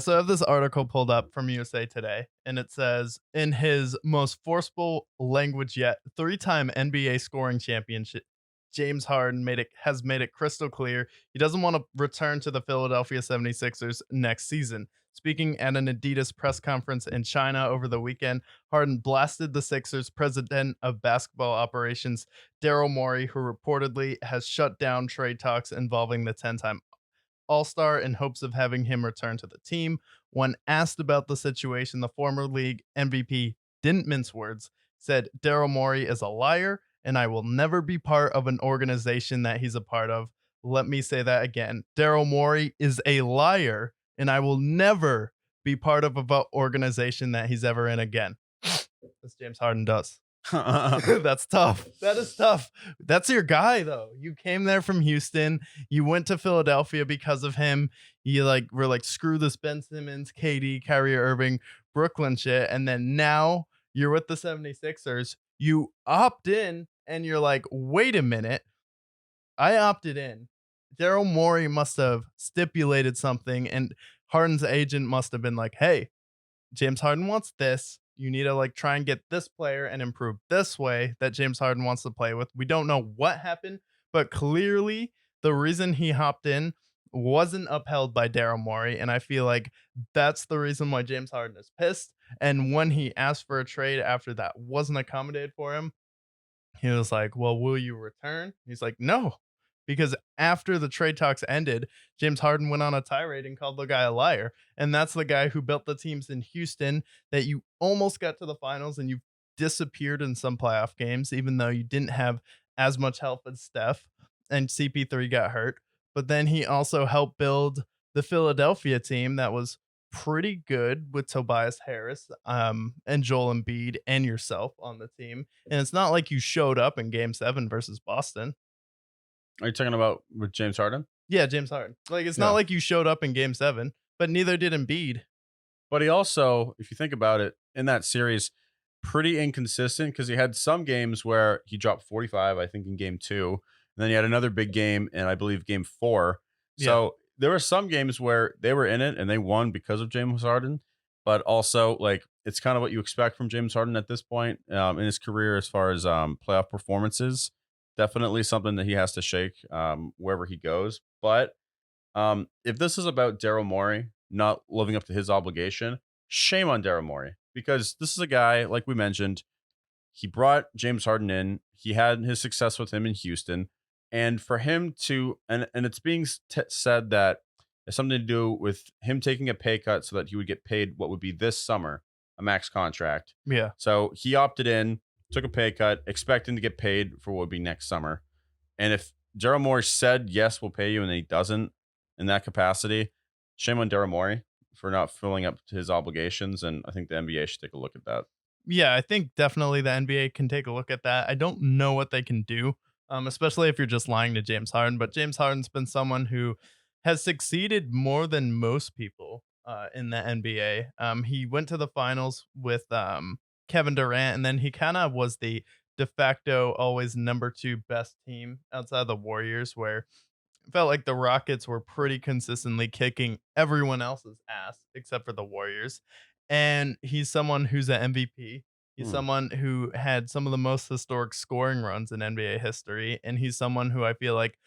so I have this article pulled up from USA Today, and it says, in his most forceful language yet, three-time NBA scoring championship, James Harden has made it crystal clear he doesn't want to return to the Philadelphia 76ers next season. Speaking at an Adidas press conference in China over the weekend, Harden blasted the Sixers president of basketball operations, Daryl Morey, who reportedly has shut down trade talks involving the 10-time all-Star in hopes of having him return to the team. When asked about the situation, the former league MVP didn't mince words, said Daryl Morey is a liar and I will never be part of an organization that he's a part of. Let me say that again. Daryl Morey is a liar and I will never be part of an organization that he's ever in again. As James Harden does. That's tough. That is tough. That's your guy, though. You came there from Houston. You went to Philadelphia because of him. You were like, screw this Ben Simmons, KD, Kyrie Irving, Brooklyn shit. And then now you're with the 76ers. You opt in and you're like, wait a minute. I opted in. Daryl Morey must have stipulated something, and Harden's agent must have been like, hey, James Harden wants this. You need to try and get this player and improve this way that James Harden wants to play with. We don't know what happened, but clearly the reason he hopped in wasn't upheld by Daryl Morey. And I feel like that's the reason why James Harden is pissed. And when he asked for a trade after that wasn't accommodated for him, he was like, well, will you return? He's like, no. Because after the trade talks ended, James Harden went on a tirade and called the guy a liar. And that's the guy who built the teams in Houston that you almost got to the finals and you disappeared in some playoff games, even though you didn't have as much help as Steph and CP3 got hurt. But then he also helped build the Philadelphia team that was pretty good with Tobias Harris and Joel Embiid and yourself on the team. And it's not like you showed up in game 7 versus Boston. Are you talking about with James Harden? Yeah, James Harden. It's not like you showed up in game 7, but neither did Embiid. But he also, if you think about it, in that series, pretty inconsistent because he had some games where he dropped 45, I think, in game 2. And then he had another big game in, I believe, game 4. So there were some games where they were in it and they won because of James Harden. But also, it's kind of what you expect from James Harden at this point in his career as far as playoff performances. Definitely something that he has to shake wherever he goes. But if this is about Daryl Morey not living up to his obligation, shame on Daryl Morey, because this is a guy, like we mentioned, he brought James Harden in. He had his success with him in Houston. And for him to, and it's being said that it's something to do with him taking a pay cut so that he would get paid what would be this summer, a max contract. Yeah. So he opted in, took a pay cut, expecting to get paid for what would be next summer. And if Daryl Morey said, yes, we'll pay you, and then he doesn't in that capacity, shame on Daryl Morey for not filling up to his obligations. And I think the NBA should take a look at that. Yeah, I think definitely the NBA can take a look at that. I don't know what they can do, especially if you're just lying to James Harden. But James Harden's been someone who has succeeded more than most people in the NBA. He went to the finals with Kevin Durant, and then he kind of was the de facto always number 2 best team outside the Warriors, where it felt like the Rockets were pretty consistently kicking everyone else's ass except for the Warriors. And he's someone who's an MVP. He's someone who had some of the most historic scoring runs in NBA history. And he's someone who I feel like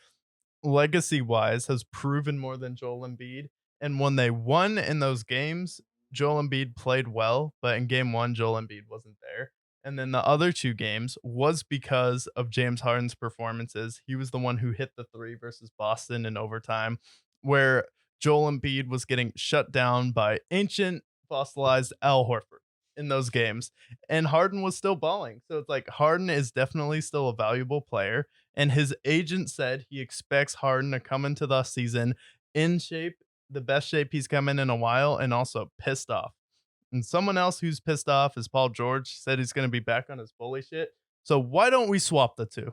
legacy wise has proven more than Joel Embiid. And when they won in those games, Joel Embiid played well, but in game 1, Joel Embiid wasn't there. And then the other 2 games was because of James Harden's performances. He was the one who hit the 3 versus Boston in overtime, where Joel Embiid was getting shut down by ancient fossilized Al Horford in those games. And Harden was still balling. So it's like Harden is definitely still a valuable player. And his agent said he expects Harden to come into the season in shape, the best shape he's come in a while, and also pissed off. And someone else who's pissed off is Paul George. Said he's going to be back on his bully shit. So why don't we swap the 2?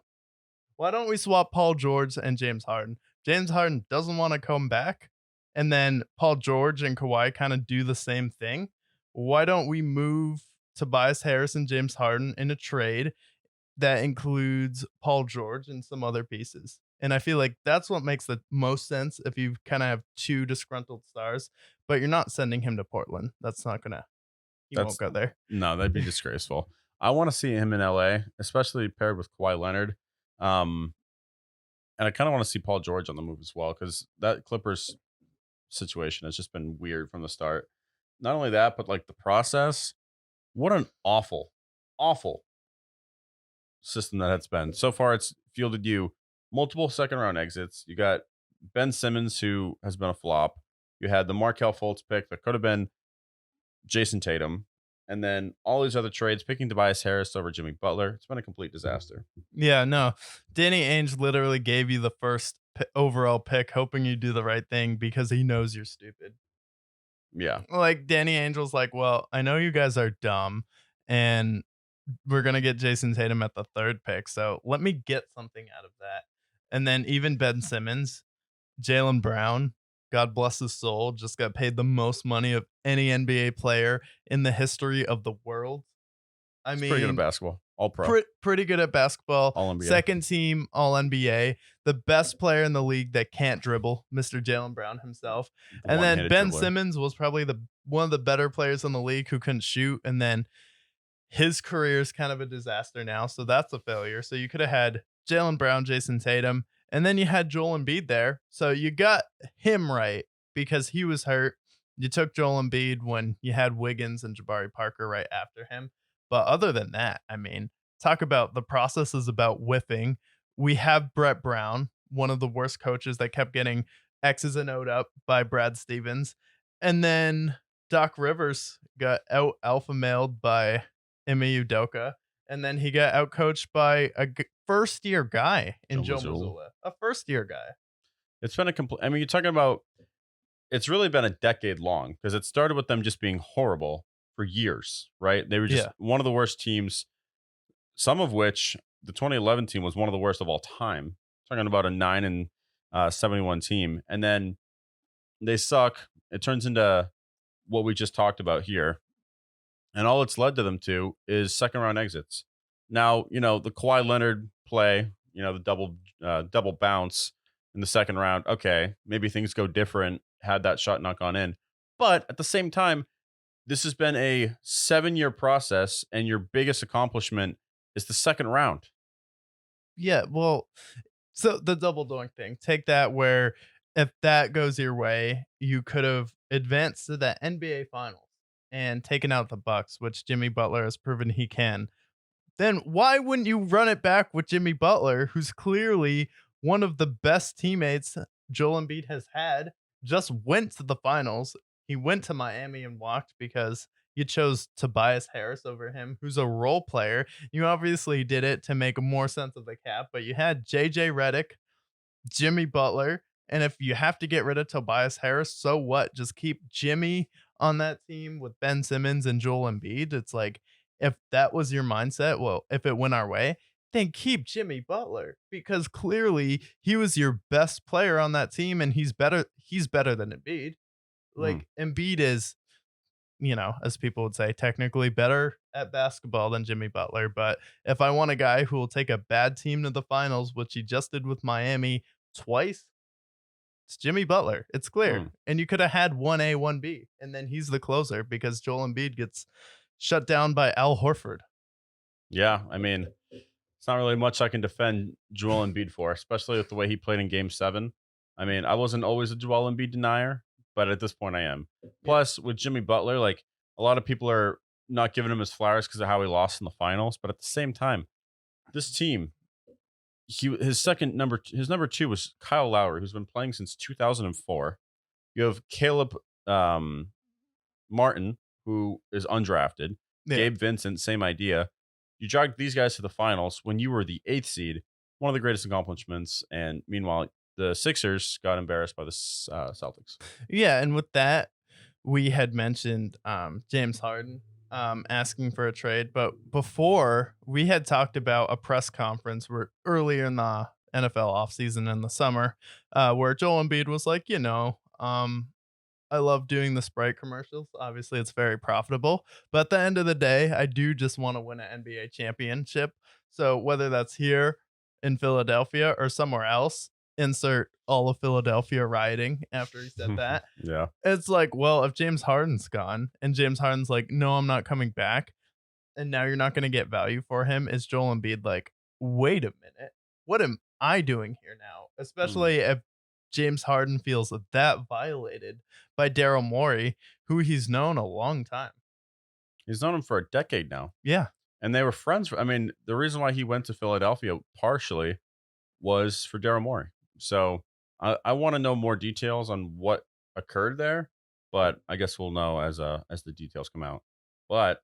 Why don't we swap Paul George and James Harden? James Harden doesn't want to come back. And then Paul George and Kawhi kind of do the same thing. Why don't we move Tobias Harris and James Harden in a trade that includes Paul George and some other pieces? And I feel like that's what makes the most sense if you kind of have two disgruntled stars, but you're not sending him to Portland. That's not gonna, he won't That's go there. no, that'd be disgraceful. I want to see him in LA, especially paired with Kawhi Leonard. Um, and I kind of want to see Paul George on the move as well because that Clippers situation has just been weird from the start. Not only that, but like the process. What an awful, awful system that has been. So far, it's fielded you multiple second round exits. You got Ben Simmons, who has been a flop. You had the Markel Fultz pick that could have been Jason Tatum. And then all these other trades, picking Tobias Harris over Jimmy Butler. It's been a complete disaster. Yeah, no. Danny Ainge literally gave you the first overall pick, hoping you do the right thing because he knows you're stupid. Yeah. Like Danny Ainge was like, "Well, I know you guys are dumb, and we're gonna get Jason Tatum at the third pick, so let me get something out of that." And then even Ben Simmons, Jalen Brown, God bless his soul, just got paid the most money of any NBA player in the history of the world. I It's pretty good at mean, basketball. All pro. pretty good at basketball. All NBA. Second team All NBA. The best player in the league that can't dribble, Mr. Jalen Brown himself. The And then one-handed Ben dribbler. Simmons was probably the one of the better players in the league who couldn't shoot. And then his career is kind of a disaster now, so that's a failure. So you could have had Jalen Brown, Jason Tatum, and then you had Joel Embiid there. So you got him right because he was hurt. You took Joel Embiid when you had Wiggins and Jabari Parker right after him. But other than that, I mean, talk about the process is about whiffing. We have Brett Brown, one of the worst coaches that kept getting X's and O'd up by Brad Stevens. And then Doc Rivers got out alpha mailed by Ime Udoka, and then he got outcoached by a first year guy in Joe Joe Mazzulla. Mazzulla, a first year guy. It's been a complete. I mean, you're talking about. It's really been a decade long because it started with them just being horrible for years, right? They were just Yeah. one of the worst teams. Some of which the 2011 team was one of the worst of all time. Talking about a 9-71 team, and then they suck. It turns into what we just talked about here, and all it's led to them to is second round exits. Now, the Kawhi Leonard play, the double bounce in the second round. Okay, maybe things go different had that shot not gone in, but at the same time, this has been a 7-year process, and your biggest accomplishment is the second round. Yeah, well, so the double doink thing, take that where if that goes your way, you could have advanced to the NBA finals and taken out the Bucks, which Jimmy Butler has proven he can. Then why wouldn't you run it back with Jimmy Butler, who's clearly one of the best teammates Joel Embiid has had? Just went to the finals. He went to Miami and walked because you chose Tobias Harris over him, who's a role player. You obviously did it to make more sense of the cap, but you had JJ Redick, Jimmy Butler, and if you have to get rid of Tobias Harris, so what? Just keep Jimmy on that team with Ben Simmons and Joel Embiid. It's like if that was your mindset, well, if it went our way, then keep Jimmy Butler because clearly he was your best player on that team and he's better than Embiid. Mm. Like Embiid is, as people would say, technically better at basketball than Jimmy Butler. But if I want a guy who will take a bad team to the finals, which he just did with Miami twice, it's Jimmy Butler. It's clear. Mm. And you could have had 1A, 1B, and then he's the closer because Joel Embiid gets shut down by Al Horford. Yeah, I mean, it's not really much I can defend Joel Embiid for, especially with the way he played in Game 7. I mean, I wasn't always a Joel Embiid denier, but at this point I am. Plus, with Jimmy Butler, like, a lot of people are not giving him his flowers because of how he lost in the finals, but at the same time, this team, his number two was Kyle Lowry, who's been playing since 2004. You have Caleb Martin, who is undrafted. Yeah. Gabe Vincent, same idea. You dragged these guys to the finals when you were the 8th seed, one of the greatest accomplishments. And meanwhile, the Sixers got embarrassed by the Celtics. Yeah, and with that, we had mentioned James Harden asking for a trade, but before we had talked about a press conference where earlier in the NFL offseason in the summer, where Joel Embiid was like, I love doing the Sprite commercials. Obviously, it's very profitable, but at the end of the day, I do just want to win an NBA championship. So whether that's here in Philadelphia or somewhere else. Insert all of Philadelphia rioting after he said that. Yeah. It's like, well, if James Harden's gone and James Harden's like, no, I'm not coming back, and now you're not going to get value for him, is Joel Embiid like, wait a minute, what am I doing here now? Mm. Especially if James Harden feels that violated by Daryl Morey, who he's known a long time. He's known him for a decade now, Yeah. and they were friends. I mean, the reason why he went to Philadelphia partially was for Daryl Morey. So I want to know more details on what occurred there, but I guess we'll know as the details come out. But